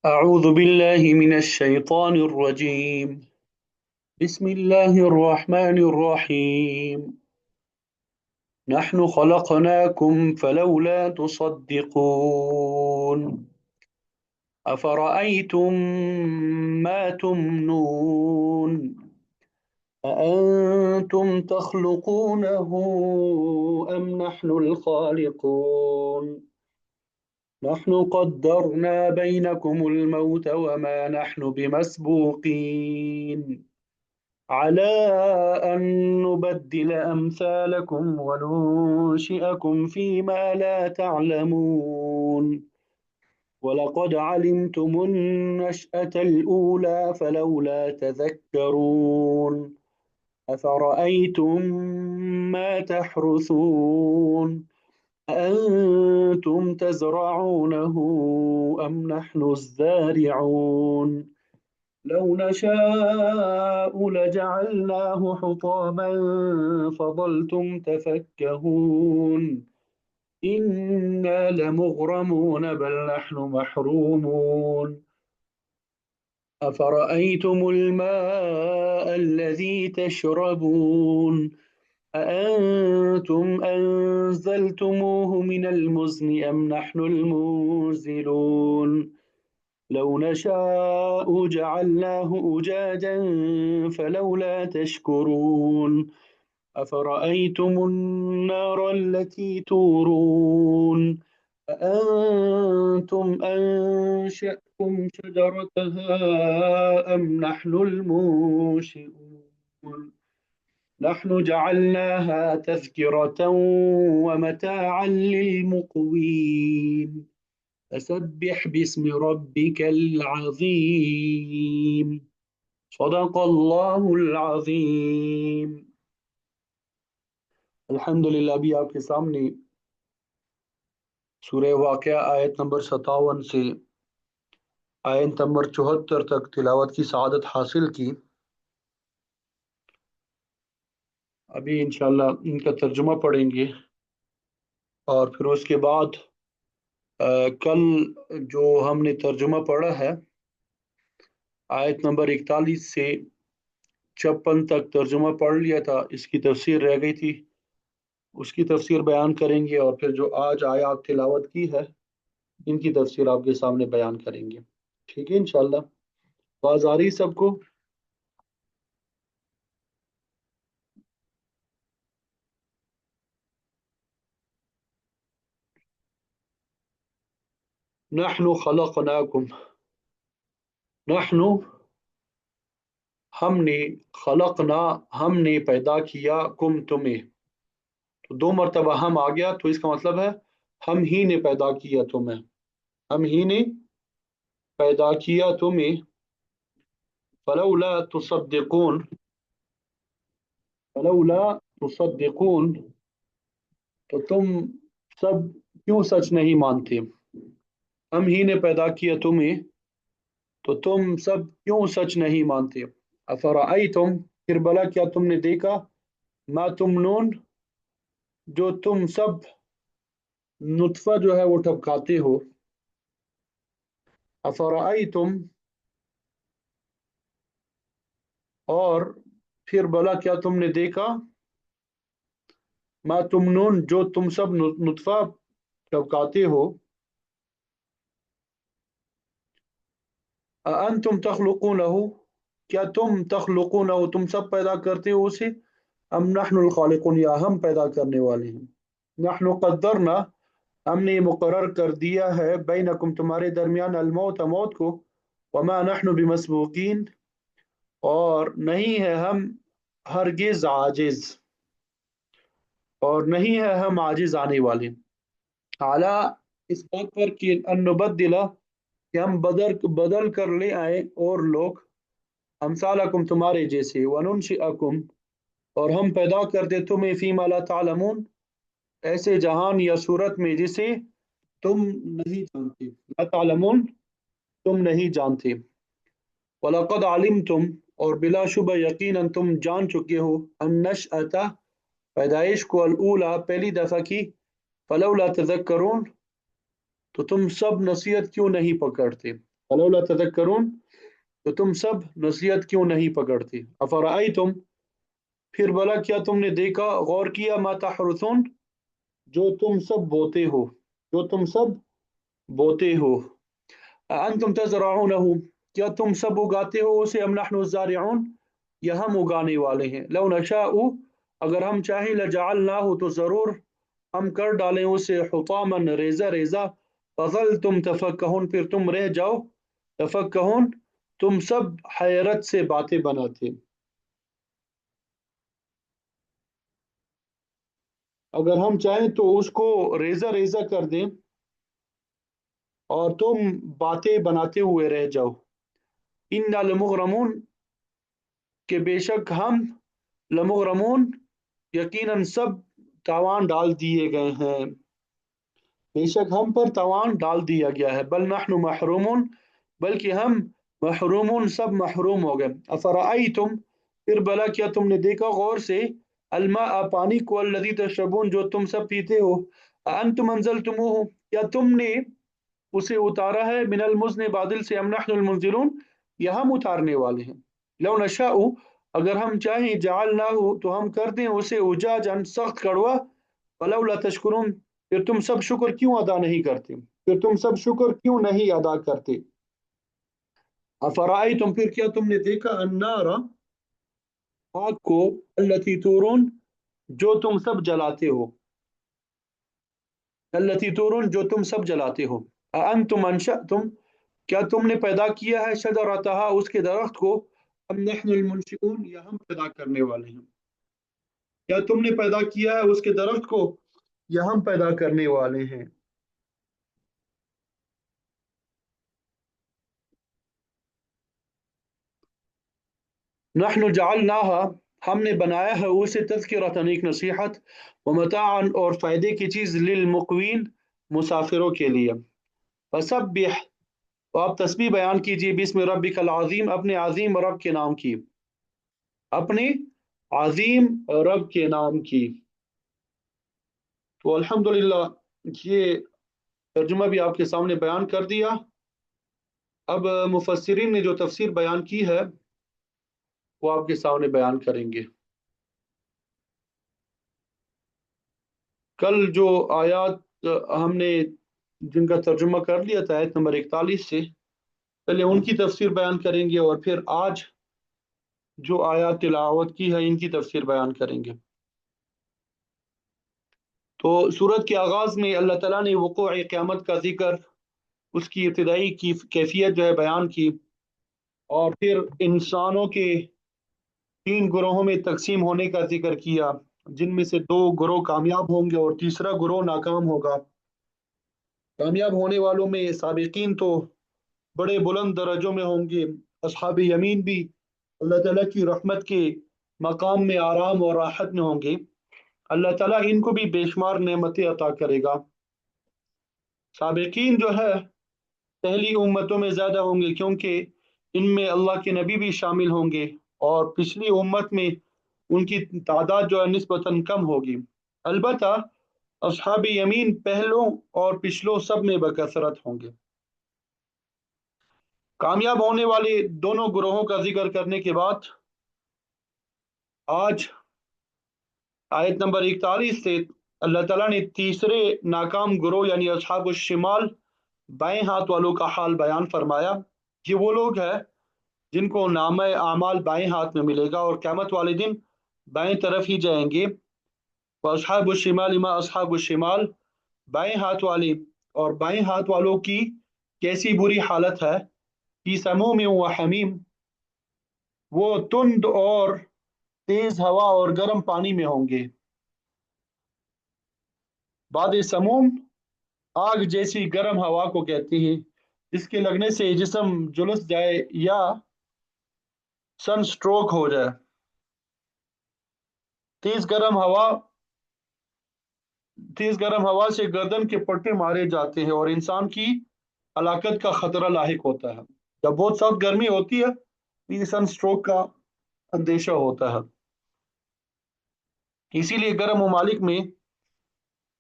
أعوذ بالله من الشيطان الرجيم. بسم الله الرحمن الرحيم. نحن خلقناكم فلولا تصدقون. أفرأيتم ما تمنون. أأنتم تخلقونه أم نحن الخالقون. نحن قدرنا بينكم الموت وما نحن بمسبوقين على أن نبدل أمثالكم وننشئكم فيما لا تعلمون. ولقد علمتم النشأة الأولى فلولا تذكرون. أفرأيتم ما تحرثون. أأنتم تزرعونه أم نحن الزارعون. لو نشاء لجعلناه حطاما فظلتم تفكهون. إنا لمغرمون بل نحن محرومون. أفرأيتم الماء الذي تشربون. أأنتم أنزلتموه من المزن أم نحن المنزلون. لو نشاء جعلناه أجاجا فلولا تشكرون. أفرأيتم النار التي تورون. أأنتم أنشأتم شجرتها أم نحن المنشئون. نحن جعلناها تذكرة ومتاعا للمقوين. فسبح باسم ربك العظيم. صدق الله العظيم. الحمدللہ ابھی آپ کے سامنے سورہ واقعہ آیت نمبر 57 سے آیت نمبر 74 تک تلاوت کی سعادت حاصل کی. ابھی انشاءاللہ ان کا ترجمہ پڑھیں گے اور پھر اس کے بعد کل جو ہم نے ترجمہ پڑھا ہے آیت نمبر 41 سے 56 تک ترجمہ پڑھ لیا تھا، اس کی تفسیر رہ گئی تھی، اس کی تفسیر بیان کریں گے، اور پھر جو آج آیات تلاوت کی ہے ان کی تفسیر آپ کے سامنے بیان کریں گے. ٹھیک ہے انشاءاللہ. آواز آ رہی سب کو؟ نحن خلقناکم، نحن ہم نے، خلقنا ہم نے پیدا کیا، کم تمہیں، تو 2 مرتبہ ہم آ گیا تو اس کا مطلب ہے ہم ہی نے پیدا کیا تمہیں، ہم ہی نے پیدا کیا تمہیں. فلولا تصدقون، فلولا تصدقون، تو تم سب کیوں سچ نہیں مانتے. ہم ہی نے پیدا کیا تمہیں تو تم سب کیوں سچ نہیں مانتے. افرأیتم، پھر بلا کیا تم نے دیکھا، ما تمنون، جو تم سب نطفہ جو ہے وہ ٹپکاتے ہو. افرأیتم، اور پھر بلا کیا تم نے دیکھا، ما تمنون، جو تم سب نطفہ ٹپکاتے ہو. انتم تخلقونہ، کیا تم تخلقونہ، تم سب پیدا کرتے ہو اسے، ام نحن الخالقون، یا ہم پیدا کرنے والے ہیں. نحن قدرنا، ہم نے مقرر کر دیا ہے، بینکم تمہارے درمیان، الموت موت کو، وما نحن بمسبوقین، اور نہیں ہے ہم ہرگز عاجز، اور نہیں ہے ہم عاجز آنے والے. اعلیٰ، اس بات پر کہ ان نبدلا، کہ ہم بدل کر لے آئے اور لوگ، امثالکم تمہارے جیسے، وننشئکم، اور ہم پیدا کر دے تمہیں، فیما لا تعلمون، ایسے جہان یا صورت میں جسے تم نہیں جانتے. لا تعلمون، تم نہیں جانتے. وَلَقَدْ عَلِمْتُمْ، اور بلا شبہ یقیناً تم جان چکے ہو، النشأۃ، پیدائش کو، الاولیٰ پہلی دفعہ کی، فلولا تذکرون، تو تم سب نصیحت کیوں نہیں پکڑتے. फलौला तदक्करून, तो तुम सब नसीहत क्यों नहीं पकड़ते। अफराअयतुम, फिर भला क्या तुमने देखा गौर किया, मा तहरुसून, जो तुम सब बोते हो, जो तुम सब बोते हो। अअंतुम तज़रऊनहु, क्या तुम सब उगाते हो उसे, अम नहनु ज़ारिऊन, या हम उगाने वाले हैं। लौ नशाउ, अगर हम चाहें, लजअलनाहु, तो जरूर हम कर डालें उसे, हुतामन, रेजा रेजा, फजल तुम तफक्कहुन, फिर तुम रह जाओ, तफक्कहुन, तुम सब हैरत से बातें बनाते। अगर हम चाहें तो उसको रेजा रेजा कर दें और तुम बातें बनाते हुए रह जाओ। इन्ना लमुगरमून, के बेशक हम, लमुगरमून, यकीनन सब तावान डाल दिए गए हैं, बेशक हम पर तावान डाल दिया गया है। बल नहनु महरूमून, बल्कि हम महरूमून, सब महरूम हो गए। अफराअयतुम, फिर भला क्या तुमने देखा गौर से, अलमा, पानी को, अल्लज़ी तशरबून, जो तुम सब पीते हो। अअंतुम अंज़लतुमूहु, क्या तुमने उसे उतारा है, मिनल मुज़्न, बादल से, अम नहनुल मुंज़िलून, या हम उतारने वाले हैं। लौ नशाउ, अगर हम चाहें, जअलनाहु, तो हम कर दें उसे, उजाजन, सख्त कड़वा, फलौला तशकुरून, फिर तुम सब शुक्र क्यों अदा नहीं करते, फिर तुम सब शुक्र क्यों नहीं अदा करते। अफराई, तुम फिर क्या तुमने देखा, अन्नारा, आग को, अल्लती तूरून, जो तुम सब जलाते हो, अल्लती तूरून, जो तुम सब जलाते हो। अअंतुम अंशअतुम, क्या तुमने पैदा किया है, शजरतहा, उसके दरख्त को, अम नहनुल मुनशिऊन, या हम पैदा करने वाले हैं। क्या तुमने पैदा किया है उसके दरख्त को, या हम पैदा करने वाले हैं। नहनु जअलनाहा, हमने बनाया है उसे, तज़किरतन, एक नसीहत, व मताअन, और फायदे की चीज, लिलमुक़वीन, मुसाफिरों के लिए। फसब्बिह, तो आप तस्बीह बयान कीजिए, बिस्मि रब्बिकल अज़ीम, अपने अजीम रब के नाम की, अपने अजीम रब के नाम की। तो अल्हम्दुलिल्लाह, ये तर्जुमा भी आपके सामने बयान कर दिया। अब मुफस्सिरीन ने जो तफसीर बयान की है वो आपके सामने बयान करेंगे। कल जो आयत हमने जिनका तर्जुमा कर लिया था, आयत नंबर 41 से, पहले उनकी तफसीर बयान करेंगे और फिर आज जो आयत तिलावत की है इनकी तफसीर बयान करेंगे। तो सूरत के आगाज़ में अल्लाह ताला ने वक़ूअ क़यामत का जिक्र, उसकी इब्तिदाई की कैफियत जो है बयान की, और फिर इंसानों के 3 ग्रोहों में तकसीम होने का जिक्र किया, जिनमें से 2 ग्रोह कामयाब होंगे और तीसरा ग्रोह नाकाम होगा। कामयाब होने वालों में साबिकीन तो बड़े बुलंद दर्जों में होंगे, असहाब यमीन भी अल्लाह ताला की रहमत के मकाम में आराम और राहत में होंगे। अल्लाह ताला इनको भी बेशुमार नेमतें अता करेगा। साबिकीन जो है पहली उम्मतों में ज़्यादा होंगे, क्योंकि इनमें अल्लाह के नबी भी शामिल होंगे, और पिछली उम्मत में उनकी तादाद जो है निस्बतन कम होगी। अलबत्ता असहाब यमीन पहलों और पिछलों सब में बकसरत होंगे। कामयाब होने वाले दोनों ग्रोहों का जिक्र करने के बाद आज आयत नंबर 41 से अल्लाह ताला ने तीसरे नाकाम ग्रोह यानी असहाब शिमाल, बाएं हाथ वालों का हाल बयान फरमाया। ये वो लोग हैं जिनको नाम आमाल बाएं हाथ में मिलेगा और क़यामत वाले दिन बाएं तरफ ही जाएंगे। असहाब शिमाल, मा असहाब शिमाल, बाएं हाथ वाले, और बाएं हाथ वालों की कैसी बुरी हालत है। फी समूम व हमीम, वो तुंद और तेज हवा और गर्म पानी में होंगे। बाद समूम, आग जैसी गर्म हवा को कहती है, जिसके लगने से जिस्म झुलस जाए या सन स्ट्रोक हो जाए। तेज गर्म हवा, तेज गर्म हवा से गर्दन के पट्टे मारे जाते हैं और इंसान की हलाकत का खतरा लाहिक होता है। जब बहुत सख्त गर्मी होती है तो ये सन स्ट्रोक का अंदेशा होता है। इसीलिए गर्म ममालिक में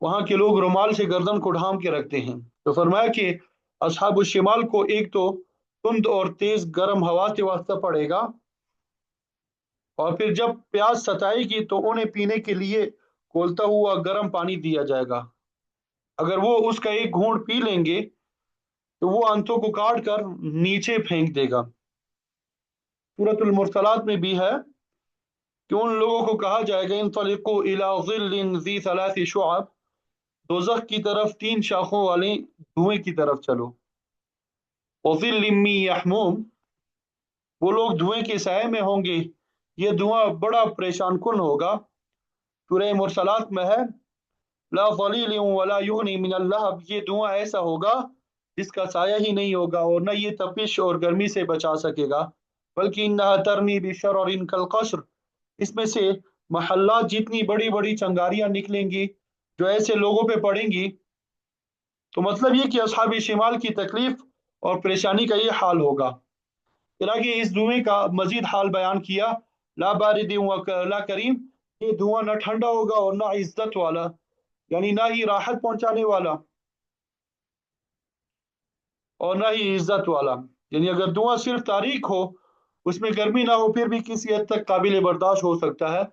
वहां के लोग रुमाल से गर्दन को ढांप के रखते हैं। तो फरमाया कि असहाब शिमाल को एक तो تند اور تیز گرم ہوا سے واسطہ پڑے گا، اور پھر جب پیاس ستائے گی تو انہیں پینے کے لیے کھولتا ہوا گرم پانی دیا جائے گا۔ اگر وہ اس کا ایک گھونٹ پی لیں گے تو وہ انتوں کو کاٹ کر نیچے پھینک دے گا۔ سورۃ المرسلات میں بھی ہے کہ ان لوگوں کو کہا جائے گا انطلقوا الی ظل ذی ثلاث شعب، دوزخ کی طرف تین شاخوں والے دھوئیں کی طرف چلو، وظل من یحموم، وہ لوگ دھوئیں کے سائے میں ہوں گے، یہ دھواں بڑا پریشان کن ہوگا۔ سورہ مرسلات میں ہے لا ظلیل ولا یغنی من اللہب، یہ دھواں ایسا ہوگا جس کا سایہ ہی نہیں ہوگا اور نہ یہ تپش اور گرمی سے بچا سکے گا، بلکہ انہا ترمی بشرر کالقصر، اس میں سے محلات جتنی بڑی بڑی چنگاریاں نکلیں گی جو ایسے لوگوں پہ پڑیں گی۔ تو مطلب یہ کہ اصحاب شمال کی تکلیف اور پریشانی کا یہ حال ہوگا۔ پھر آگے اس دھوئیں کا مزید حال بیان کیا، لا بارد لا کریم، یہ دھواں نہ ٹھنڈا ہوگا اور نہ عزت والا، یعنی نہ ہی راحت پہنچانے والا اور نہ ہی عزت والا، یعنی اگر دھواں صرف تاریک ہو، اس میں گرمی نہ ہو، پھر بھی کسی حد تک قابل برداشت ہو سکتا ہے،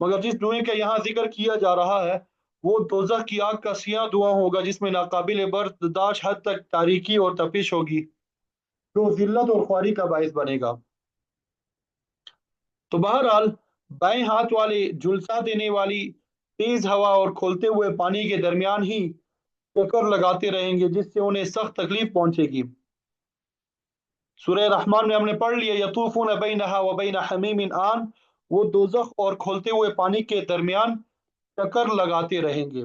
مگر جس دھوئیں کا یہاں ذکر کیا جا رہا ہے وہ دوزخ کی آگ کا سیاہ دھواں ہوگا جس میں ناقابل برداشت حد تک تاریکی اور تپش ہوگی، جو ذلت اور خواری کا باعث بنے گا۔ تو بہرحال بائیں ہاتھ والے جھلسا دینے والی تیز ہوا اور کھولتے ہوئے پانی کے درمیان ہی چکر لگاتے رہیں گے جس سے انہیں سخت تکلیف پہنچے گی۔ سورہ رحمان میں ہم نے پڑھ لیا یطوفون بینہا و بین حمیم آن، وہ دوزخ اور کھولتے ہوئے پانی کے درمیان چکر لگاتے رہیں گے،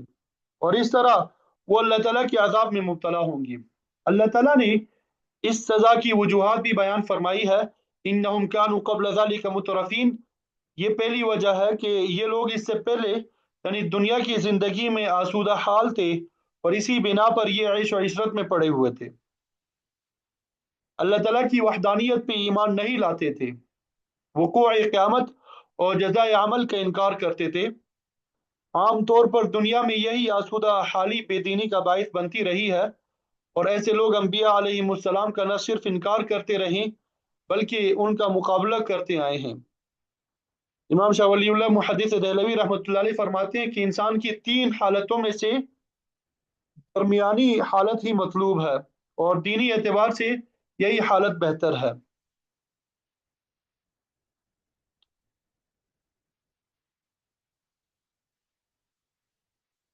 اور اس طرح وہ اللہ تعالیٰ کے عذاب میں مبتلا ہوں گی۔ اللہ تعالیٰ نے اس سزا کی وجوہات بھی بیان فرمائی ہے، انہم کانوا قبل ذلک مترفین، یہ پہلی وجہ ہے کہ یہ لوگ اس سے پہلے یعنی دنیا کی زندگی میں آسودہ حال تھے اور اسی بنا پر یہ عیش و عشرت میں پڑے ہوئے تھے، اللہ تعالیٰ کی وحدانیت پہ ایمان نہیں لاتے تھے، وقوع قیامت اور جزائے عمل کا انکار کرتے تھے۔ عام طور پر دنیا میں یہی آسودہ حالی بے دینی کا باعث بنتی رہی ہے، اور ایسے لوگ انبیاء علیہ السلام کا نہ صرف انکار کرتے رہیں بلکہ ان کا مقابلہ کرتے آئے ہیں۔ امام شاہ ولی اللہ محدث دہلوی رحمۃ اللہ علیہ فرماتے ہیں کہ انسان کی تین حالتوں میں سے درمیانی حالت ہی مطلوب ہے، اور دینی اعتبار سے یہی حالت بہتر ہے۔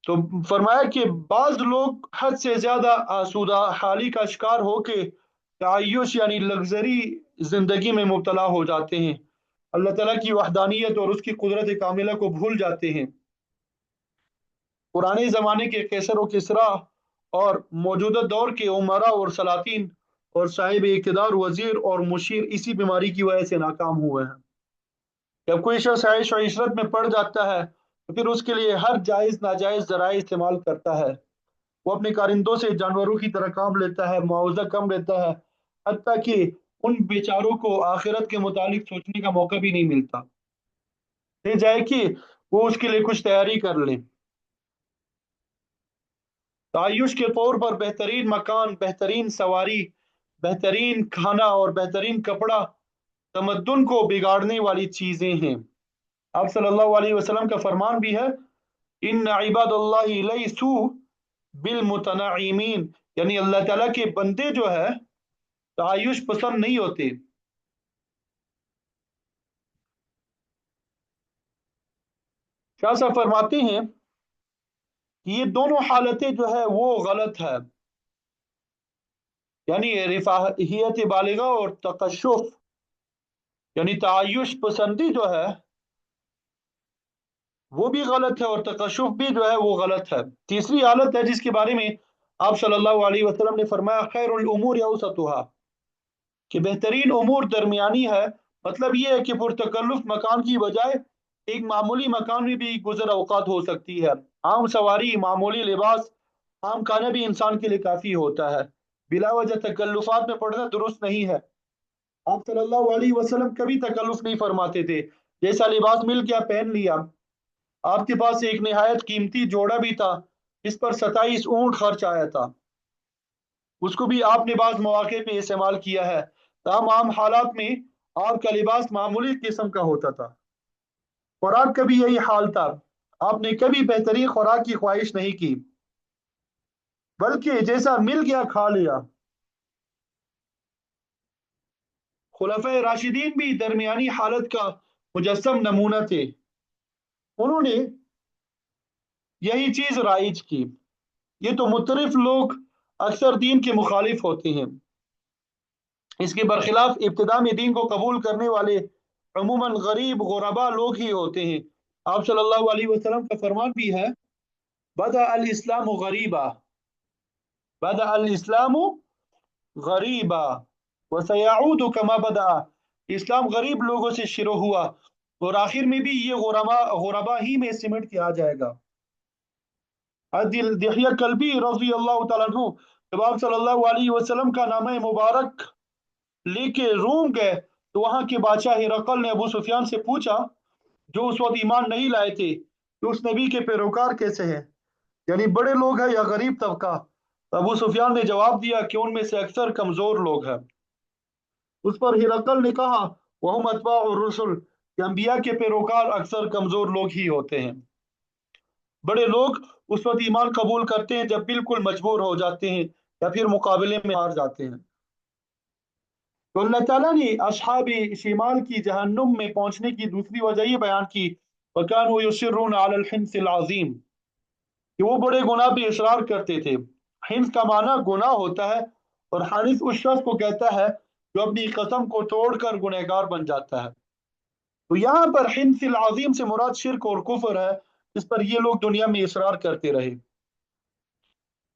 تو فرمایا کہ بعض لوگ حد سے زیادہ آسودہ حالی کا شکار ہو کے تعیش یعنی لگژری زندگی میں مبتلا ہو جاتے ہیں، اللہ تعالیٰ کی وحدانیت اور اس کی قدرت کاملہ کو بھول جاتے ہیں۔ پرانے زمانے کے قیصر و کسریٰ اور موجودہ دور کے عمراء اور سلاطین اور صاحب اقتدار وزیر اور مشیر اسی بیماری کی وجہ سے ناکام ہوئے ہیں۔ جب کوئی شخص عیش و عشرت میں پڑ جاتا ہے تو پھر اس کے لیے ہر جائز ناجائز ذرائع استعمال کرتا ہے، وہ اپنے کارندوں سے جانوروں کی طرح کام لیتا ہے، معاوضہ کم لیتا ہے، حتیٰ کہ ان بیچاروں کو آخرت کے متعلق سوچنے کا موقع بھی نہیں ملتا، یہ جائے کہ وہ اس کے لیے کچھ تیاری کر لیں۔ تعیش کے طور پر بہترین مکان، بہترین سواری، بہترین کھانا اور بہترین کپڑا تمدن کو بگاڑنے والی چیزیں ہیں۔ آپ صلی اللہ علیہ وسلم کا فرمان بھی ہے ان عباد اللہ لیسوا بالمتنعمین، یعنی اللہ تعالیٰ کے بندے جو ہے تعیش پسند نہیں ہوتے۔ شاہ صاحب فرماتے ہیں کہ یہ دونوں حالتیں جو ہے وہ غلط ہے، یعنی رفاہیت بالغہ اور تقشف یعنی تعیش پسندی جو ہے وہ بھی غلط ہے، اور تقشف بھی جو ہے وہ غلط ہے۔ تیسری حالت ہے جس کے بارے میں آپ صلی اللہ علیہ وسلم نے فرمایا خیر الامور اوسطها، کہ بہترین امور درمیانی ہے، مطلب یہ ہے کہ پرتکلف مکان کی بجائے ایک معمولی مکان میں بھی گزر اوقات ہو سکتی ہے، عام سواری، معمولی لباس، عام کھانا بھی انسان کے لیے کافی ہوتا ہے، بلا وجہ تکلفات میں پڑنا درست نہیں ہے۔ آپ صلی اللہ علیہ وسلم کبھی تکلف نہیں فرماتے تھے، جیسا لباس مل گیا پہن لیا۔ آپ کے پاس ایک نہایت قیمتی جوڑا بھی تھا جس پر 27 اونٹ خرچ آیا تھا، اس کو بھی آپ نے بعض مواقع پہ استعمال کیا ہے، तमाम आम हालात में आपका लिबास मामूली किस्म का होता था। खुराक का भी यही हाल था, आपने कभी बेहतरीन खुराक की ख्वाहिश नहीं की, बल्कि जैसा मिल गया खा लिया। खुलफाए राशिदीन भी दरमियानी हालत का मुजस्सम नमूना थे। उन्होंने यही चीज राइज की। ये तो मुतरिफ लोग अक्सर दीन के मुखालिफ होते हैं। इसके बरखिलाफ इब्तिदा में दीन को कबूल करने वाले अमूमन गरीब गुरबा लोग ही होते हैं। आप सल्लल्लाहु अलैहि वसल्लम का फरमान भी है, बदा अल इस्लाम गरीबा, बदा अल इस्लाम गरीबा वसयाऊद कमा बदा। इस्लाम गरीब लोगों से शुरू हुआ और आखिर में भी ये गुरबा ही में सिमट के आ जाएगा। अदिल दिहिया कल्बी रजी अल्लाह तआला अन्हु जब आप सल्लल्लाहु अलैहि वसल्लम का नाम मुबारक लेके रूम गए तो वहां के बादशाह हिरकल ने अबू सुफियान से पूछा, जो उस वक्त ईमान नहीं लाए थे, कि उस नबी के पैरोकार कैसे हैं, यानी बड़े लोग हैं या गरीब तबका। तो अबू सुफियान ने जवाब दिया कि उनमें से अक्सर कमजोर लोग हैं। उस पर हिरकल ने कहा, वह अतबा और रसुल, कि अंबिया के पैरोकार अक्सर कमजोर लोग ही होते हैं। बड़े लोग उस वक्त ईमान कबूल करते हैं जब बिल्कुल मजबूर हो जाते हैं या फिर मुकाबले में हार जाते हैं। तो अल्लाह ताला ने असहाब शिमाल की जहन्नुम में पहुंचने की दूसरी वजह ये बयान की, वकानू युसिर्रून अलल हिन्सिल अज़ीम, कि वो बड़े गुनाह पे इसरार करते थे। हिंस का माना गुनाह होता है, और हानिस उस शख्स को कहता है जो अपनी कसम को तोड़कर गुनहगार बन जाता है। तो यहाँ पर हिंसिल अज़ीम से मुराद शिर्क और कुफर है, इस पर ये लोग दुनिया में इसरार करते रहे।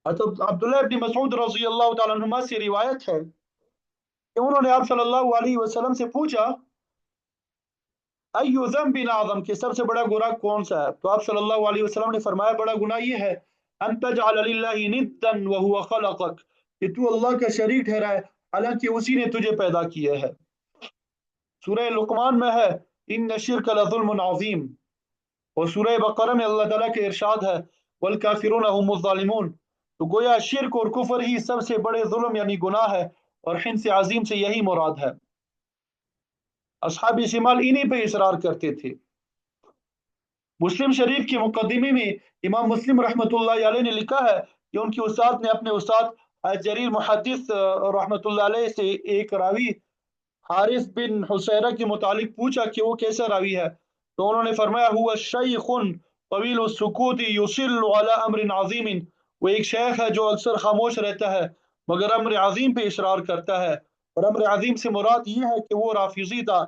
अब्दुल्लाह इब्न मसऊद रज़ी अल्लाह तआला अन्हुमा से रिवायत है कि उन्होंने आप सल्लल्लाहु अलैहि वसल्लम से पूछा, अय्यु ज़म्बिन आज़म, के सबसे बड़ा गुनाह कौन सा है। तो आप सल्लल्लाहु अलैहि वसल्लम ने फरमाया, बड़ा गुनाह ये है, अन तजअल लिल्लाहि निद्दन व हुवा खलक़क, कि तू अल्लाह का शरीक ठहराए हालांकि उसी ने तुझे पैदा किया है। सूरह लुकमान में है, इन्न शिर्क लज़ुल्मुन अज़ीम, और सूरह बकरा में अल्लाह ताला के इरशाद है, वल काफिरून हुमुज़ ज़ालिमून। तो गोया शिर्क और कुफर ही सबसे बड़े जुल्म यानी गुनाह है, और हिंस अज़ीम से यही मुराद है। असहाब शिमाल इन्हीं पे इसरार करते थे। मुस्लिम शरीफ के मुकदमे में इमाम मुस्लिम रहमतुल्लाह अलैह ने लिखा है कि उनके उस्ताद ने अपने उस्ताद जरीर मुहद्दिस रहमतुल्लाह अलैह से एक रावी हारिस बिन हुसैरा के मुतालिक पूछा कि वो कैसा रावी है। तो उन्होंने फरमाया, हुआ शैखुन तवील सुकूत युसिल्लु अला अम्रिन अज़ीमिन, वो एक शेख है जो अक्सर खामोश रहता है मगर अम्र अजीम पे इसरार करता है। और अम्र अजीम से मुराद ये है कि वो राफिजी था।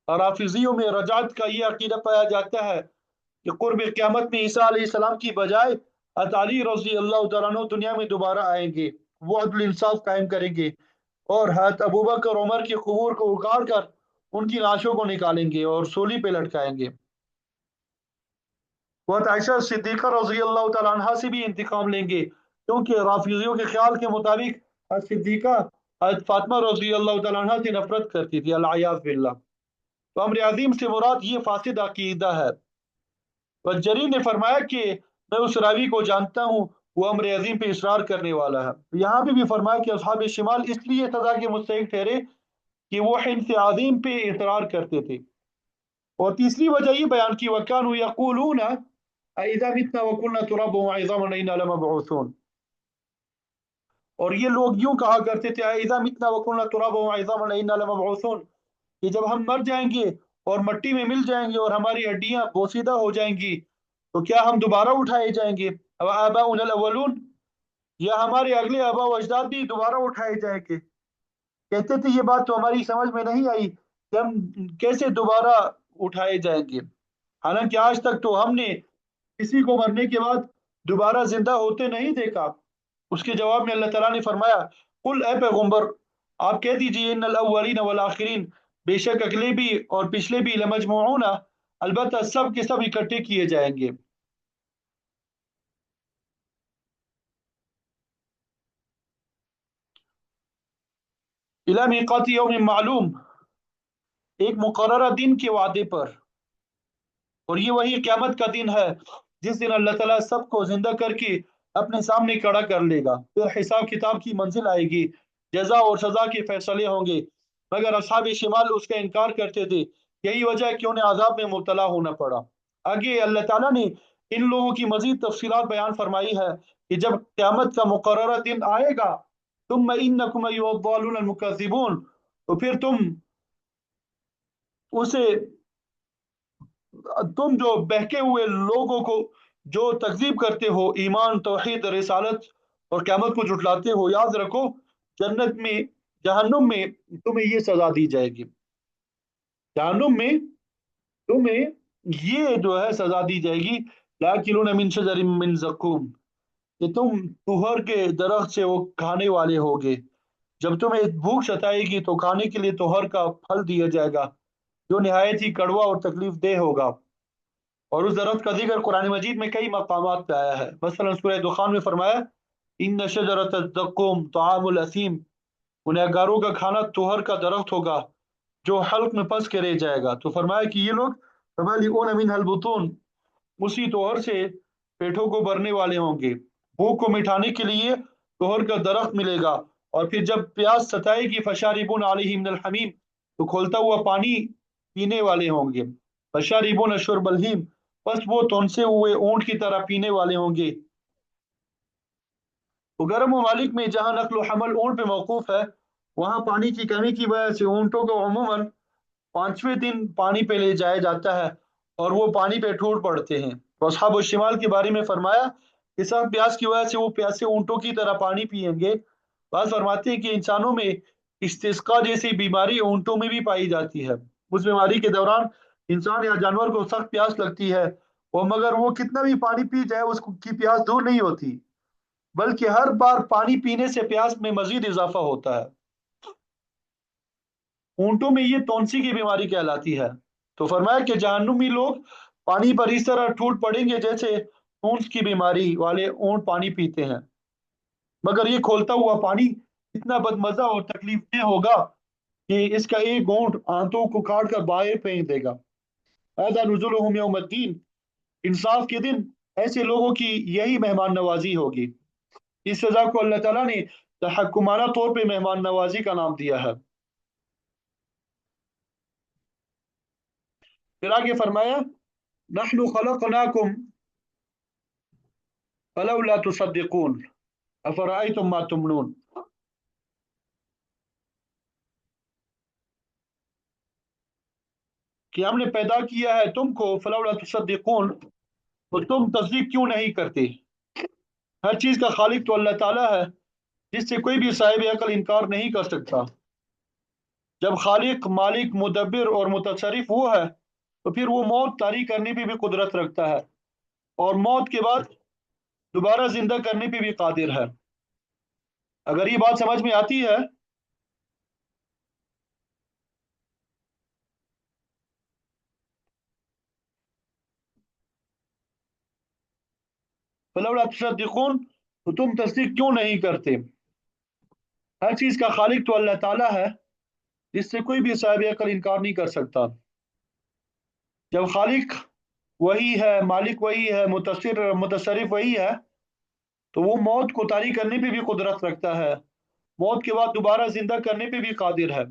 और राफिजियों में रजात का ये अकीदा पाया जाता है कि कुर्ब क़यामत में ईसा अलैहिस्सलाम की बजाय हज़रत अली रज़ी अल्लाह तआला अन्हु दुनिया में दोबारा आएंगे। वो अदल इंसाफ कायम करेंगे और हज़रत अबू बकर और उमर की कबूर को उखाड़ कर उनकी लाशों को निकालेंगे और सूली पे लटकाएंगे। वो हज़रत आयशा सिद्दीक़ा रज़ी अल्लाह तआला अन्हा से भी इंतकाम लेंगे, क्योंकि राफिजियों के ख्याल के मुताबिक हज़रत सिद्दीक़ा हज़रत फातिमा रज़ी अल्लाह तआला अन्हा से नफरत करती थी, अल-अयाज़ बिल्लाह। तो अम्र अज़ीम से मुराद ये फासिद अकीदा है। और जरीर ने फरमाया कि मैं उस रावी को जानता हूँ, वो अम्र अजीम पे इसरार करने वाला है। यहाँ पे भी फरमाया कि असहाब शिमाल इसलिए सजा के मुस्तहिक ठहरे कि वो हिंस अजीम पे इसरार करते थे। और तीसरी वजह ये बयान की, वकानू यक़ूलून अइज़ा मितना व कुन्ना तुरबा व इज़ामन इन्ना लमबऊसून, और ये लोग यूं कहा करते थे, अइज़ा मितना व कुन्ना तुरबा व इज़ामन इन्ना लमबऊसून, कि जब हम मर जाएंगे और मट्टी में मिल जाएंगे और हमारी हड्डियां बोसीदा हो जाएंगी तो क्या हम दोबारा उठाए जाएंगे। अब आबाउल अव्वलून, या हमारे अगले आबा व अजदाद भी दोबारा उठाए जाएंगे। कहते थे ये बात तो हमारी समझ में नहीं आई कि हम कैसे दोबारा उठाए जाएंगे, हालांकि आज तक तो हमने किसी को मरने के बाद दोबारा जिंदा होते नहीं देखा। उसके जवाब में अल्लाह ताला ने फरमाया, कुल ए पैगंबर, आप कह दीजिए, इन्नल अव्वलीन वल आखिरीन, बेशक अगले भी और पिछले भी, लमजमूना, अलबत्ता सब के सब इकट्ठे किए जाएंगे। इला मीक़ाति यौमिन मालूम, एक मुकर्ररा दिन के वादे पर। और ये वही क़यामत का दिन है जिस दिन अल्लाह ताला सबको जिंदा करके अपने सामने खड़ा कर लेगा। फिर हिसाब किताब की मंजिल आएगी, जजा और सजा के फैसले होंगे। मगर असहाब शिमाल उसका इनकार करते थे। यही वजह है कि उन्हें अजाब में मुब्तला होना पड़ा। आगे अल्लाह ताला ने इन लोगों की मजीद तफसीलात बयान फरमाई है कि जब क़यामत का मुकर्ररा दिन आएगा, तुम इन्नकुम अय्युहद्दालून मुकज़्ज़िबून, तो फिर उसे तुम जो बहके हुए लोगों को जो तकजीब करते हो, ईमान, तौहीद, रिसालत और क़यामत को जुटलाते हो, याद रखो जन्नत में जहन्नुम में तुम्हें ये सजा दी जाएगी। जहन्नुम में तुम्हें ये जो है सजा दी जाएगी, लाकिलून मिन शजरिन मिन ज़क्कूम, कि तुम तुहर के दरख्त से वो खाने वाले होगे। जब तुम्हें भूख सताएगी तो खाने के लिए तुहर का फल दिया जाएगा, जो निहायत ही कड़वा और तकलीफ देह होगा। और उस दरख्त का जिक्र कुरान मजीद में कई मकामात पे आया है। मसलन सूरह दुखान में फरमाया, इन शजरत ज़क्कूम तआमुल असीम, गुनहगारों का खाना तुहर का दरख्त होगा जो हल्क में फंस के रह जाएगा। तो फरमाया कि ये लोग फमालिऊन मिनहल बुतून, उसी तोहर से पेटों को भरने वाले होंगे। भूख को मिटाने के लिए तोहर का दरख्त मिलेगा। और फिर जब प्यास सताएगी, फशारिबुन अलैहि मिनल हमीम, तो खोलता हुआ पानी पीने वाले होंगे। फशारिबुन शुरबल हीम, बस वो तौनसे हुए ऊंट की तरह पीने वाले होंगे। तो गर्म ममालिक में जहाँ नक्ल हमल ऊंट पे मौकूफ है, वहाँ पानी की कमी की वजह से ऊंटों को अमूमन पांचवें दिन पानी पे ले जाया जाता है और वो पानी पे ठूर पड़ते हैं। तो असहाब शिमाल के बारे में फरमाया कि सब प्यास की वजह से वो प्यासे ऊंटों की तरह पानी पिएंगे। बात फरमाते हैं कि इंसानों में इस्तिस्का जैसी बीमारी ऊंटों में भी पाई जाती है। उस बीमारी के दौरान इंसान या जानवर को सख्त प्यास लगती है, और मगर वो कितना भी पानी पी जाए उसकी प्यास दूर नहीं होती, बल्कि हर बार पानी पीने से प्यास में मजीद इजाफा होता है। ऊंटों में ये तौंसी की बीमारी कहलाती है। तो फरमाया कि जहन्नुमी लोग पानी पर इस तरह टूट पड़ेंगे जैसे ऊंट की बीमारी वाले ऊंट पानी पीते हैं, मगर ये खोलता हुआ पानी इतना बदमजा और तकलीफदेह होगा कि इसका एक घूंट आंतों को काट कर बाहर फेंक देगा। हाज़ा नुज़ुलुहुम यौमद्दीन, इंसाफ के दिन ऐसे लोगों की यही मेहमान नवाजी होगी। इस सजा को अल्लाह ताला ने तहक्कुमाना तौर पे मेहमान नवाजी का नाम दिया है। फिर आगे फरमाया, नहनु खलकनाकुम फलौला तुसद्दिकून अफराअयतुम मा तुमनून, कि हमने पैदा किया है तुमको, फलौला तुसद्दिकून, तो तुम तस्दीक क्यों नहीं करते। हर चीज का खालिक तो अल्लाह ताला है, जिससे कोई भी साहिब अकल इनकार नहीं कर सकता। जब खालिक, मालिक, मुदब्बिर और मुतसरिफ वो है, तो फिर वो मौत तारी करने पे भी कुदरत रखता है, और मौत के बाद दोबारा जिंदा करने पे भी कादिर है। अगर ये बात समझ में आती है, फलौला तुसद्दिकून, तो तुम तस्दीक क्यों नहीं करते। हर चीज का खालिक तो अल्लाह ताला है, जिससे कोई भी साहिब अकल इनकार नहीं कर सकता। जब खालिक वही है, मालिक वही है, मुतसिर मुतसरिफ वही है, तो वो मौत को तारी करने पे भी कुदरत रखता है, मौत के बाद दोबारा जिंदा करने पे भी कादिर है।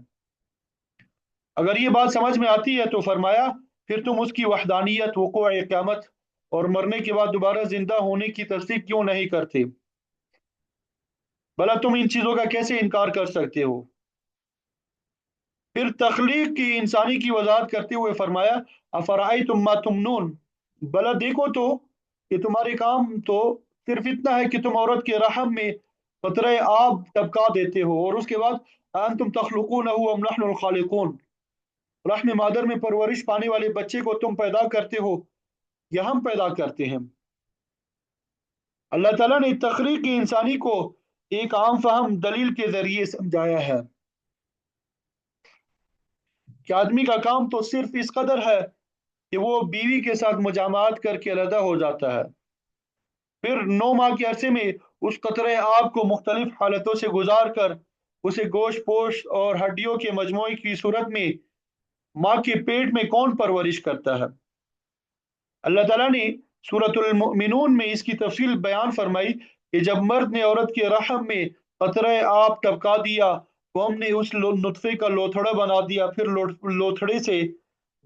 अगर ये बात समझ में आती है तो फरमाया, फिर तुम उसकी वहदानियत, वक़ूअ क़यामत और मरने के बाद दोबारा जिंदा होने की तस्दीक क्यों नहीं करते। भला तुम इन चीज़ों का कैसे इनकार कर सकते हो। फिर तख्लीक की इंसानी की वजाहत करते हुए फरमाया, अफराई तुम मा तुमनून, भला देखो तो कि तुम्हारे काम तो सिर्फ इतना है कि तुम औरत के रहम में कतरे आब टपका देते हो, और उसके बाद अन तुम तखलुकूनहु अम नहनुल खालिकून, रहम मादर में परवरिश पाने वाले बच्चे को तुम पैदा करते हो या हम पैदा करते हैं। अल्लाह ताला ने तख्लीक की इंसानी को एक आम फहम दलील के जरिए समझाया है कि आदमी का काम तो सिर्फ इस कदर है कि वो बीवी के साथ मुजामात करके अलहदा हो जाता है, फिर 9 माह के अरसे में उस कतरे आब को मुख्तलिफ हालतों से गुजार कर उसे गोश्त पोश और हड्डियों के मजमूई की सूरत में माँ के पेट में कौन परवरिश करता है। अल्लाह ताला ने सूरतुल मुमिनून में इसकी तफसील बयान फरमाई कि जब मर्द ने औरत के रहम में कतरे आब टपका दिया, तो हमने उस नुत्फे का लोथड़ा बना दिया, फिर लोथड़े से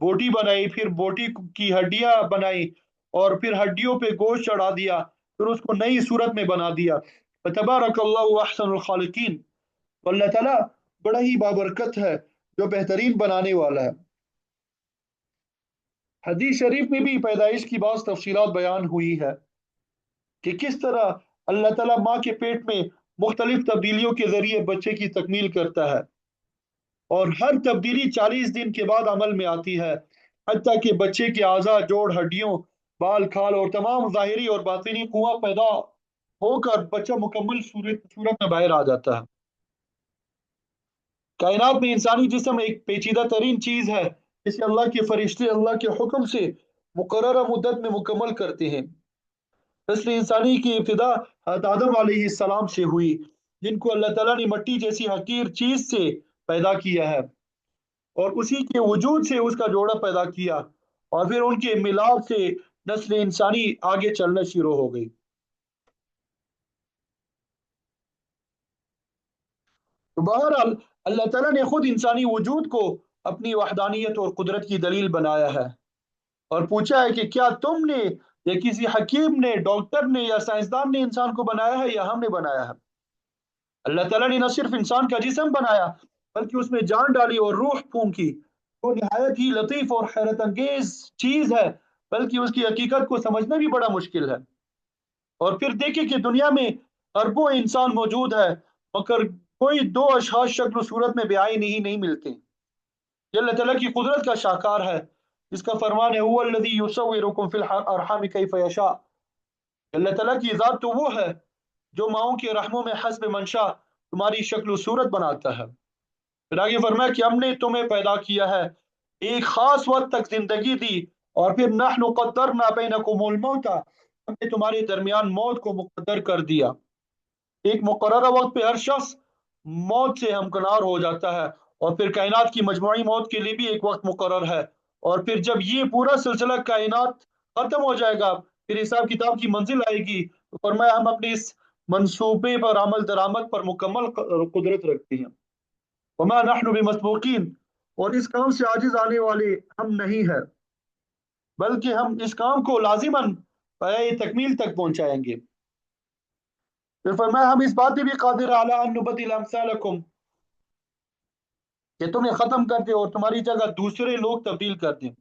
बोटी बनाई, फिर बोटी की हड्डियां बनाई, और फिर हड्डियों पे गोश्त चढ़ा दिया, फिर उसको नई सूरत में बना दिया। तबारकल्लाहु अहसनुल खालिकीन। तो अल्लाह ताला बड़ा ही बाबरकत है, जो बेहतरीन बनाने वाला है। हदीस शरीफ में भी पैदाइश की बात तफसीलात बयान हुई है कि किस तरह अल्लाह ताला माँ के पेट में मुख्तलिफ तब्दीलियों के जरिए बच्चे की तकमील करता है, और हर तब्दीली 40 दिन के बाद अमल में आती है, हत्ता कि बच्चे के आज़ा, जोड़, हड्डियों, बाल, खाल और तमाम ज़ाहिरी और बातिनी कुआं पैदा होकर बच्चा मुकम्मल सूरत सूरत में बाहर आ जाता है। कायनात में इंसानी जिस्म एक पेचीदा तरीन चीज है, इसे अल्लाह के फरिश्ते अल्लाह के हुक्म से मुकर्ररा मुद्दत में मुकम्मल करते हैं। इसलिए इंसानी की इब्तिदा हज़रत आदम अलैहिस्सलाम से हुई, जिनको अल्लाह ताला ने मट्टी जैसी हकीर चीज से पैदा किया है, और उसी के वजूद से उसका जोड़ा पैदा किया, और फिर उनके मिलाप से नस्ल इंसानी आगे चलना शुरू हो गई। तो बहरहाल अल्लाह ताला ने खुद इंसानी वजूद को अपनी वहदानियत और कुदरत की दलील बनाया है, और पूछा है कि क्या तुमने या किसी हकीम ने, डॉक्टर ने या साइंसदान ने इंसान को बनाया है या हमने बनाया है। अल्लाह ताला ने न सिर्फ इंसान का जिस्म बनाया, बल्कि उसमें जान डाली और रूह फूंकी, तो निहायत ही लतीफ और हैरत अंगेज चीज है, बल्कि उसकी हकीकत को समझना भी बड़ा मुश्किल है। और फिर देखिए कि दुनिया में अरबों इंसान मौजूद है, मगर कोई दो अशखास शक्ल सूरत में बेआई नहीं मिलते। ये अल्लाह ताला की कुदरत का शाकार है, जिसका फरमान है हुवल्लज़ी युसव्विरुकुम फिल अरहाम कैफ यशा। अल्लाह ताला की ज़ात तो वो है जो माओं के रहमों में हस्ब मंशा तुम्हारी शक्ल सूरत बनाता है। फिर आगे फरमाया कि हमने तुम्हें पैदा किया है, एक खास वक्त तक जिंदगी दी, और फिर नहनु क़द्दरना बैनकुमुल मौता, हमने तुम्हारे दरमियान मौत को मुक़द्दर कर दिया। एक मुकर्ररा वक्त पे हर शख्स मौत से हमकनार हो जाता है, और फिर कायनात की मजमूई मौत के लिए भी एक वक्त मुकर्रर है। और फिर जब ये पूरा सिलसिला कायनात खत्म हो जाएगा, फिर हिसाब किताब की मंजिल आएगी, तो फरमाया हम अपने इस मंसूबे पर अमल दरामद पर मुकम्मल कुदरत रखते हैं। वमा नहनु बिमसबूकीन, और इस काम से आजिज आने वाले हम नहीं है, बल्कि हम इस काम को लाजिमन पाए तकमील तक पहुंचाएंगे। फिर फरमाया हम इस बात पे भी कादिर अला अन नुबद्दिल अमसालकुम, कि तुम्हें खत्म कर दे और तुम्हारी जगह दूसरे लोग तब्दील कर दें।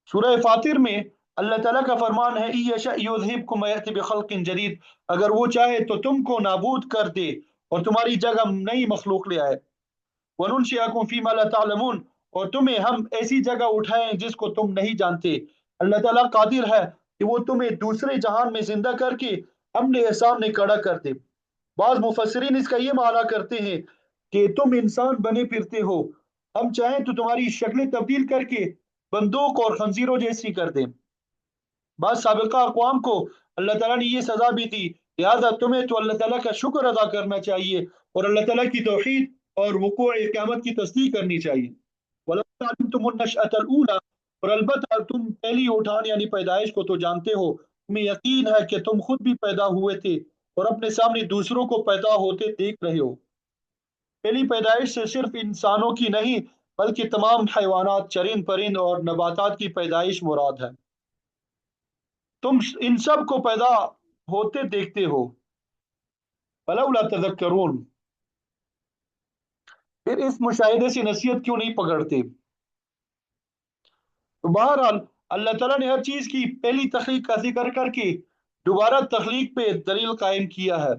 सूरह फातिर में अल्लाह ताला का फरमान है यशा युज़हिबकुम वयअति बिखल्किन जदीद, अगर वो चाहे तो तुमको नाबूद कर दे और तुम्हारी जगह नई मखलूक ले आए। वनुनशिअकुम फीमा ला तालमून, और तुम्हें हम ऐसी जगह उठाएं जिसको तुम नहीं जानते। अल्लाह ताला कादिर है कि वो तुम्हें दूसरे जहान में जिंदा करके हमने सामने खड़ा कर दे। बाज मुफस्सिरीन इसका ये माना करते हैं कि तुम इंसान बने फिरते हो, हम चाहें तो तुम्हारी शक्लें तब्दील करके बंदूक और खंजीरों जैसी कर दें। बाद साबिका अक़वाम को अल्लाह ताला ने ये सजा भी दी, लिहाजा तुम्हें तो अल्लाह ताला का शुक्र अदा करना चाहिए और अल्लाह ताला की तौहीद और वक़ूअ क़यामत की तस्दीक करनी चाहिए। वलक़द अलिमतुमुन नशअतल ऊला, और अलबत्ता तुम पहली उठान यानी पैदाइश को तो जानते हो, तुम्हें यकीन है कि तुम खुद भी पैदा हुए थे और अपने सामने दूसरों को पैदा होते देख रहे हो। पहली पैदाइश से सिर्फ इंसानों की नहीं, बल्कि तमाम हैवानात, चरिंद परिंद और नबातात की पैदाइश मुराद है। तुम इन सब को पैदा होते देखते हो, फलौला तज़क्करून, फिर इस मुशाहिदे से नसीहत क्यों नहीं पकड़ते। तो बहरहाल अल्लाह ताला ने हर चीज की पहली तख्लीक का जिक्र करके दोबारा तख्लीक पे दलील कायम किया है।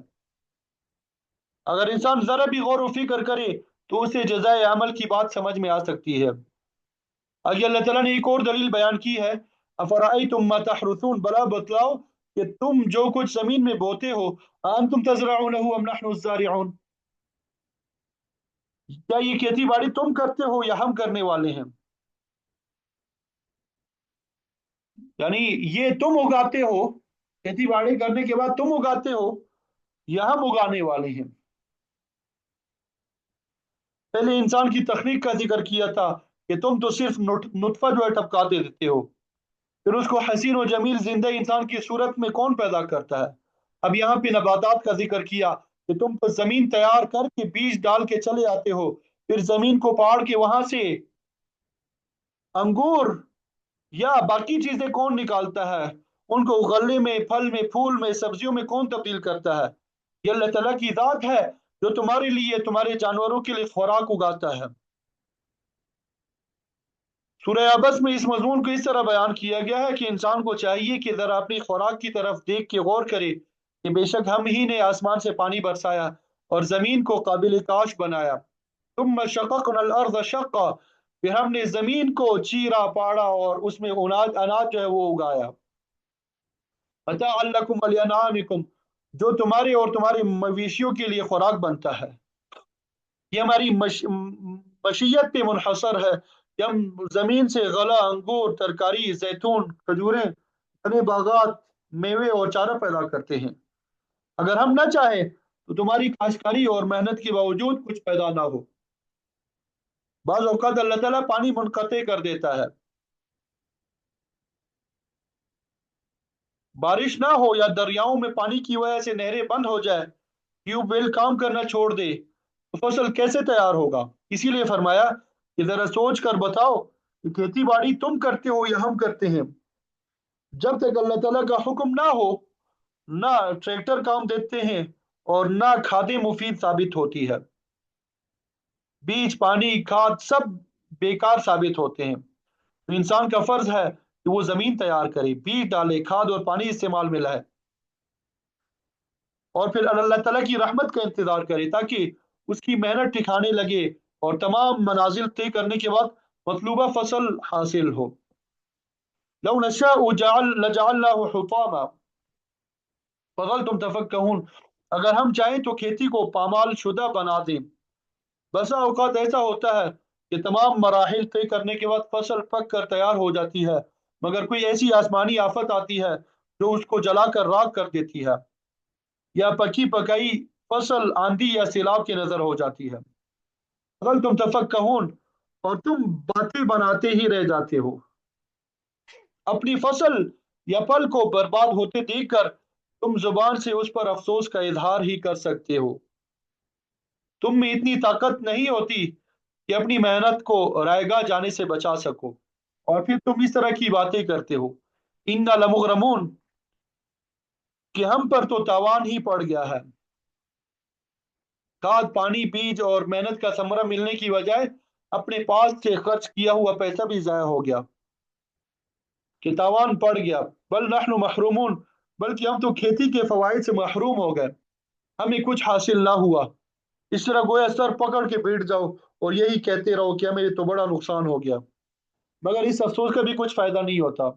अगर इंसान जरा भी गौर व फिक्र करे तो उसे जजाय अमल की बात समझ में आ सकती है। आगे अल्लाह ताला ने एक और दलील बयान की है, अफराअयतुम मा तहरुसून, भला बतलाओ कि तुम जो कुछ जमीन में बोते हो, अंतुम तज़रऊनहु अम नहनु ज़ारिऊन, क्या ये खेती बाड़ी तुम करते हो या हम करने वाले हैं। यानी ये तुम उगाते हो, खेती बाड़ी करने के बाद तुम उगाते हो या हम उगाने वाले हैं। पहले इंसान की तखलीक का जिक्र किया था कि तुम तो सिर्फ नुतफा जो है टपका दे देते हो, फिर उसको हसीन और जमील जिंदा इंसान की सूरत में कौन पैदा करता है। अब यहाँ पे नबातात का जिक्र किया کہ تم تو जमीन तैयार करके बीज डाल के चले आते हो, फिर जमीन को पाड़ के वहां से अंगूर या बाकी चीजें कौन निकालता है, उनको गले में, फल में, फूल में, सब्जियों में कौन तब्दील करता है? ये अल्लाह ताला की जात है जो तुम्हारे लिए, तुम्हारे जानवरों के लिए खुराक उगाता है। सूरह अबस में इस मजमून को इस तरह बयान किया गया है कि इंसान को चाहिए कि जरा अपनी खुराक की तरफ देख के गौर करे कि बेशक हम ही ने आसमान से पानी बरसाया और जमीन को काबिल काश बनाया। तुम शक़क़नल अर्ज़ शक़्क़ा, फिर हमने जमीन को चीरा पाड़ा और उसमें अनाज अनाज जो है वो उगाया। मताअन लकुम व लिअनआमिकुम, जो तुम्हारे और तुम्हारे मवेशियों के लिए खुराक बनता है। ये हमारी मशीयत पे मुनहसर है कि हम जमीन से गला, अंगूर, तरकारी, जैतून, खजूरें, घने बागात, मेवे और चारा पैदा करते हैं। अगर हम ना चाहें तो तुम्हारी काश्तकारी और मेहनत के बावजूद कुछ पैदा ना हो। बाज़ औक़ात अल्लाह ताला पानी मुनक़ते कर देता है, बारिश ना हो या दरियाओं में पानी की वजह से नहरें बंद हो जाए, ट्यूबवेल काम करना छोड़ दे, तो फसल कैसे तैयार होगा? इसीलिए फरमाया कि जरा सोच कर बताओ कि खेती बाड़ी तुम करते हो या हम करते हैं। जब तक अल्लाह ताला का हुक्म ना हो, ना ट्रैक्टर काम देते हैं और ना खादें मुफीद साबित होती है। बीज, पानी, खाद सब बेकार साबित होते हैं। तो इंसान का फर्ज है कि वो जमीन तैयार करे, बीज डाले, खाद और पानी इस्तेमाल में लाए और फिर अल्लाह ताला की रहमत का इंतजार करे ताकि उसकी मेहनत ठिकाने लगे और तमाम मनाजिल तय करने के बाद मतलूबा फसल हासिल हो। लौ नशाउ लजअलनाहु हुतामा फज़लतुम तफक्कहून, अगर हम चाहें तो खेती को पामाल शुदा बना दें। बसा औकात ऐसा होता है कि तमाम मराहिल तय करने के बाद फसल पक कर तैयार हो जाती है, मगर कोई ऐसी आसमानी आफत आती है जो उसको जलाकर राख कर देती है, या पकी पकाई फसल आंधी या सैलाब की नजर हो जाती है। अगर तुम तफक्कहून, और तुम बातें बनाते ही रह जाते हो। अपनी फसल या फल को बर्बाद होते देखकर तुम जुबान से उस पर अफसोस का इजहार ही कर सकते हो। तुम में इतनी ताकत नहीं होती कि अपनी मेहनत को रायगा जाने से बचा सको, और फिर तुम इस तरह की बातें करते हो। इन्ना लमुगरमून, कि हम पर तो तावान ही पड़ गया है। खाद, पानी, बीज और मेहनत का समरा मिलने की बजाय अपने पास से खर्च किया हुआ पैसा भी जाया हो गया, कि तावान पड़ गया। बल नहनु महरूमून, बल्कि हम तो खेती के फवाइद से महरूम हो गए, हमें कुछ हासिल ना हुआ। इस तरह गोया सर पकड़ के बैठ जाओ और यही कहते रहो कि हमें तो बड़ा नुकसान हो गया, मगर इस अफसोस का भी कुछ फायदा नहीं होता।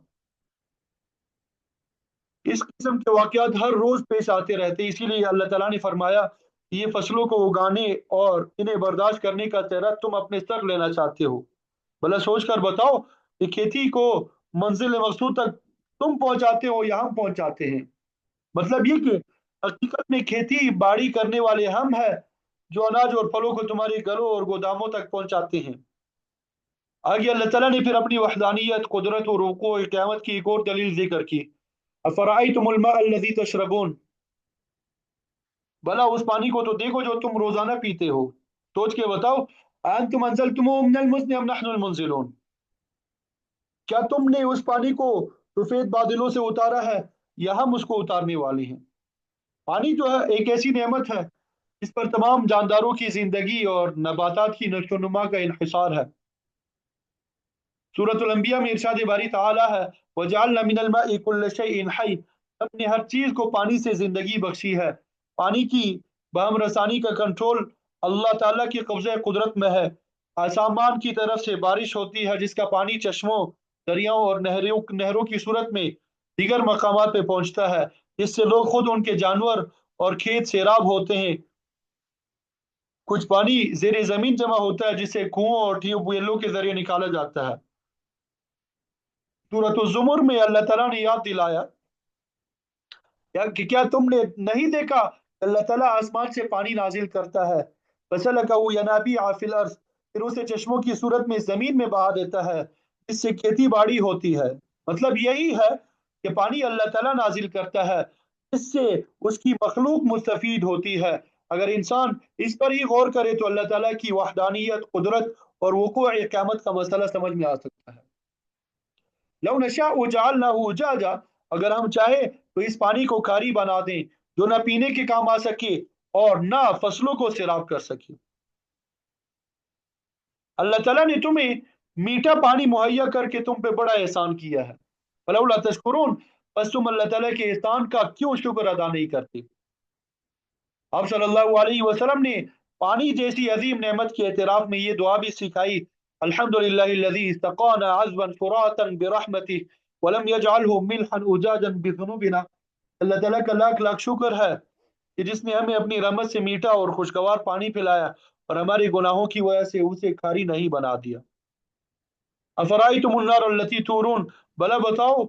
इस किस्म के वाकयात हर रोज पेश आते रहते हैं, इसीलिए अल्लाह ताला ने फरमाया कि ये फसलों को उगाने और इन्हें बर्दाश्त करने का तेरा तुम अपने सर लेना चाहते हो। भला सोच कर बताओ कि खेती को मंजिल मकसूद तक तुम पहुंचाते हो या हम पहुंचाते हैं? मतलब ये कि हकीकत में खेती बाड़ी करने वाले हम हैं, जो अनाज और फलों को तुम्हारे घरों और गोदामों तक पहुंचाते हैं। आगे अल्लाह ताला ने फिर अपनी वहदानियत, कुदरत और रुकू क़यामत की एक और दलील जिक्र की। अफ़राअयतुमुल माअ अल्लज़ी तशरबून, भला उस पानी को तो देखो जो तुम रोजाना पीते हो। सोच के बताओ, अअंतुम अंज़लतुमूहु मिनल मुज़्नि अम नहनुल मुनज़िलून, क्या तुमने उस पानी को सफेद बादलों से उतारा है या हम उसको उतारने वाले हैं? पानी जो है एक ऐसी नेमत है जिस पर तमाम जानदारों की जिंदगी और नबातात की नशोनुमा का इन्हिसार है। सूरतुल अंबिया में इरशाद बारी ताला है, वजअलना मिनल माइ कुल्ल शैइन हय्य, हमने हर चीज को पानी से जिंदगी बख्शी है। पानी की बहम रसानी का कंट्रोल अल्लाह ताला की कब्ज़े कुदरत में है। आसमान की तरफ से बारिश होती है जिसका पानी चश्मों, दरियाओं और नहरों नहरों की सूरत में दीगर मकामात पे पहुंचता है, जिससे लोग खुद, उनके जानवर और खेत सैराब होते हैं। कुछ पानी जेर जमीन जमा होता है जिसे कुओं और ट्यूबवेलों के जरिए निकाला जाता है। सूरत जुमर में अल्लाह तला ने याद दिलाया कि क्या तुमने नहीं देखा, अल्लाह तला आसमान से पानी नाजिल करता है, फसलकहु यनाबिअ फिल अर्ज़, फिर उसे चश्मों की सूरत में जमीन में बहा देता है, इससे खेती बाड़ी होती है। मतलब यही है कि पानी अल्लाह तला नाजिल करता है, इससे उसकी मखलूक मुस्तफीद होती है اگر انسان اس پر ہی غور کرے تو اللہ تعالیٰ کی وحدانیت، قدرت اور وقوع قیامت کا مسئلہ سمجھ میں آ سکتا ہے۔ لو نشاء جعلناه اجاجا، اگر ہم چاہے تو اس پانی کو کھاری بنا دیں جو نہ پینے کے کام آ سکے اور نہ فصلوں کو سیراب کر سکے۔ اللہ تعالیٰ نے تمہیں میٹھا پانی مہیا کر کے تم پہ بڑا احسان کیا ہے، فلولا تشکرون، بس تم اللہ تعالیٰ کے احسان کا کیوں شکر ادا نہیں کرتے؟ آپ صلی اللہ علیہ وسلم نے پانی جیسی عظیم نعمت کے اعتراف میں یہ دعا بھی سکھائی: الحمد للہ الذی سقانا عذبا فراتا برحمتہ ولم یجعلہ ملحا اجاجا بذنوبنا۔ اللہ تعالیٰ کا لاکھ لاکھ شکر ہے کہ جس نے ہمیں اپنی رحمت سے میٹھا اور خوشگوار پانی پلایا اور ہمارے گناہوں کی وجہ سے اسے کھاری نہیں بنا دیا۔ افرائیتم النار التي تورون، بلا بتاؤ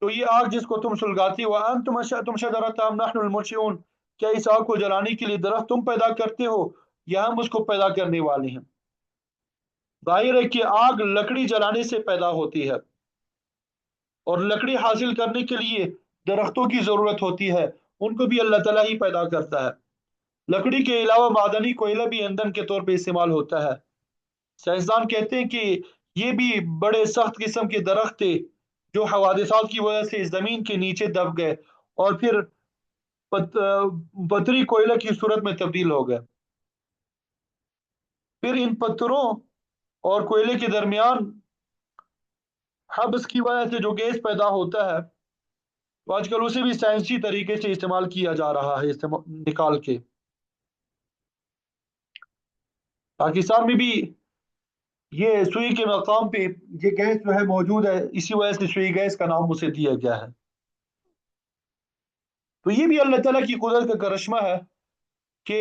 تو یہ آگ جس کو تم سلگاتی ہو، انتم انشأتم شجرتها ام نحن المنشئون، کیا اس آگ کو جلانے کے لیے درخت تم پیدا کرتے ہو یا ہم اس کو پیدا کرنے والے ہیں؟ ظاہر ہے کہ آگ لکڑی جلانے سے پیدا ہوتی ہے اور لکڑی حاصل کرنے کے لیے درختوں کی ضرورت ہوتی ہے، ان کو بھی اللہ تعالیٰ ہی پیدا کرتا ہے۔ لکڑی کے علاوہ معدنی کوئلہ بھی ایندھن کے طور پہ استعمال ہوتا ہے۔ سائنسدان کہتے ہیں کہ یہ بھی بڑے سخت قسم کے درخت تھے جو حوادثات کی وجہ سے زمین کے نیچے دب گئے اور پھر پتری کوئلہ کی صورت میں تبدیل ہو گئے۔ پھر ان پتھروں اور کوئلے کے درمیان حبس کی وجہ سے جو گیس پیدا ہوتا ہے، تو آج کل اسے بھی سائنسی طریقے سے استعمال کیا جا رہا ہے، نکال کے۔ پاکستان میں بھی یہ سوئی کے مقام پہ یہ گیس جو ہے موجود ہے، اسی وجہ سے سوئی گیس کا نام اسے دیا گیا ہے۔ تو یہ بھی اللہ تعالیٰ کی قدرت کا کرشمہ ہے کہ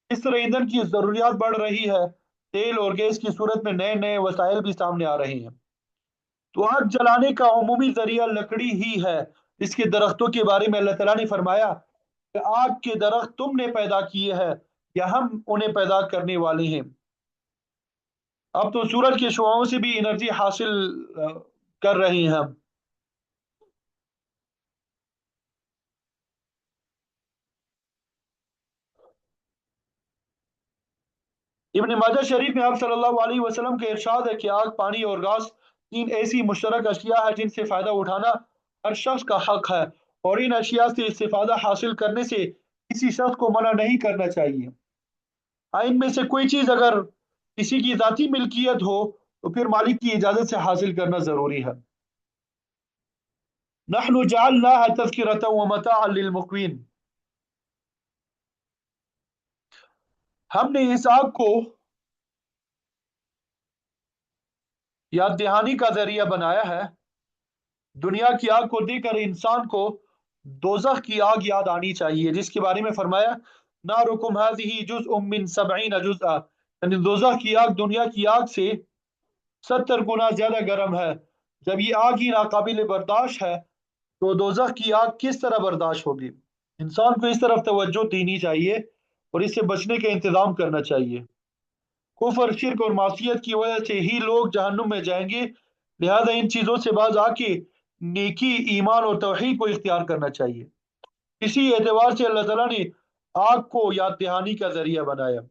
اس طرح ایندھن کی ضروریات بڑھ رہی ہے، تیل اور گیس کی صورت میں نئے نئے وسائل بھی سامنے آ رہے ہیں۔ تو آگ جلانے کا عمومی ذریعہ لکڑی ہی ہے۔ اس کے درختوں کے بارے میں اللہ تعالیٰ نے فرمایا کہ آگ کے درخت تم نے پیدا کیے ہیں یا ہم انہیں پیدا کرنے والے ہیں۔ اب تو سورج کے شعاعوں سے بھی انرجی حاصل کر رہے ہیں ہم۔ ابن ماجہ شریف میں آپ صلی اللہ علیہ وسلم کا ارشاد ہے کہ آگ، پانی اور گاز تین ایسی مشترک اشیاء ہیں جن سے فائدہ اٹھانا ہر شخص کا حق ہے، اور ان اشیاء سے استفادہ حاصل کرنے سے کسی شخص کو منع نہیں کرنا چاہیے۔ ان میں سے کوئی چیز اگر کسی کی ذاتی ملکیت ہو تو پھر مالک کی اجازت سے حاصل کرنا ضروری ہے۔ نحن جعلناها تذکرة ومتاعا للمقوین، ہم نے اس آگ کو یاد دہانی کا ذریعہ بنایا ہے۔ دنیا کی آگ کو دیکھ کر انسان کو دوزخ کی آگ یاد آنی چاہیے، جس کے بارے میں فرمایا نارکم هذه جزء من 70 جزءا، یعنی دوزخ کی آگ دنیا کی آگ سے 70 گنا زیادہ گرم ہے۔ جب یہ آگ ہی ناقابل برداشت ہے تو دوزخ کی آگ کس طرح برداشت ہوگی؟ انسان کو اس طرف توجہ دینی چاہیے اور اس سے بچنے کا انتظام کرنا چاہیے۔ کفر، شرک اور معصیت کی وجہ سے ہی لوگ جہنم میں جائیں گے، لہذا ان چیزوں سے باز آ کے نیکی، ایمان اور توحید کو اختیار کرنا چاہیے۔ اسی اعتبار سے اللہ تعالیٰ نے آگ کو یاد دہانی کا ذریعہ بنایا۔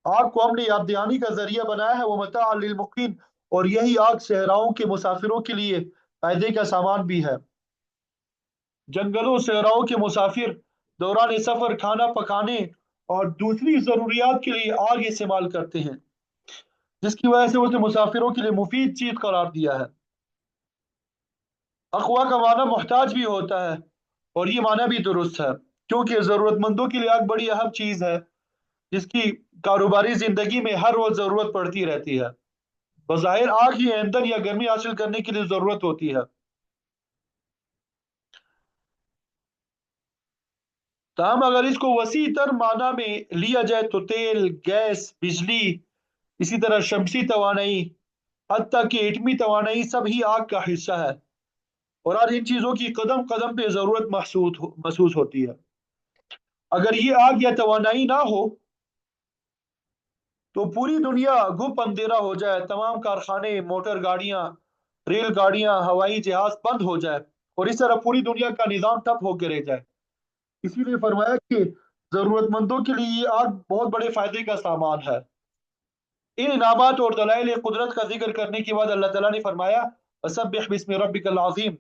آگ کو ہم نے یاد دہانی کا ذریعہ بنایا ہے، وہ متاع للمقین، اور یہی آگ صحراؤں کے مسافروں کے لیے فائدے کا سامان بھی ہے۔ جنگلوں صحراؤں کے مسافر دوران سفر کھانا پکانے اور دوسری ضروریات کے لیے آگ استعمال کرتے ہیں، جس کی وجہ سے اسے مسافروں کے لیے مفید چیز قرار دیا ہے۔ اخوا کا معنی محتاج بھی ہوتا ہے، اور یہ معنی بھی درست ہے، کیونکہ ضرورت مندوں کے لیے آگ بڑی اہم چیز ہے جس کی کاروباری زندگی میں ہر روز ضرورت پڑتی رہتی ہے۔ بظاہر آگ ہی ایندھن یا گرمی حاصل کرنے کے لیے ضرورت ہوتی ہے، تاہم اگر اس کو وسیع تر معنی میں لیا جائے تو تیل، گیس، بجلی، اسی طرح شمسی توانائی، حتیٰ کہ ایٹمی توانائی سب ہی آگ کا حصہ ہے، اور آج ان چیزوں کی قدم قدم پہ ضرورت محسوس ہوتی ہے۔ اگر یہ آگ یا توانائی نہ ہو تو پوری دنیا گپ اندھیرا ہو جائے، تمام کارخانے، موٹر گاڑیاں، ریل گاڑیاں، ہوائی جہاز بند ہو جائے، اور اس طرح پوری دنیا کا نظام ٹھپ ہو کے رہ جائے۔ इसीलिए फरमाया कि जरूरतमंदों के लिए ये आग बहुत बड़े फायदे का सामान है। इन इनामात और दलाइल कुदरत का जिक्र करने के बाद अल्लाह ताला ने फरमाया वसब्बिह बिस्मि रब्बिकल अज़ीम,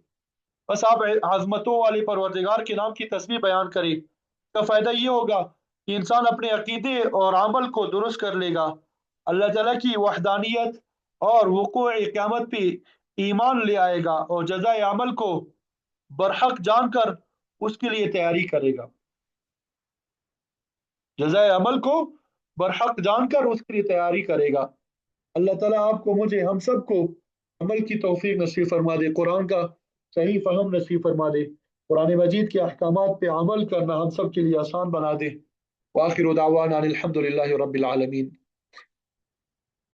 बस आप आजमतों वाले परवरदिगार के नाम की तस्बीह बयान करें। का फायदा ये होगा कि इंसान अपने अकीदे और अमल को दुरुस्त कर लेगा, अल्लाह ताला की वहदानियत और वक़ूअ क़यामत पे ईमान ले आएगा और जज़ाए अमल को बरहक जानकर उसके लिए तैयारी करेगा। जज़ाए अमल को बरहक जानकर उसके लिए तैयारी करेगा। अल्लाह ताला आपको, मुझे, हम सबको अमल की तौफीक नसीब फरमा दे, कुरान का सही फहम नसीब फरमा दे, कुरान मजीद के अहकामात पे अमल करना हम सब के लिए आसान बना दे। वाखिर दावाना अनिल हम्दुलिल्लाहि रब्बिल आलमीन।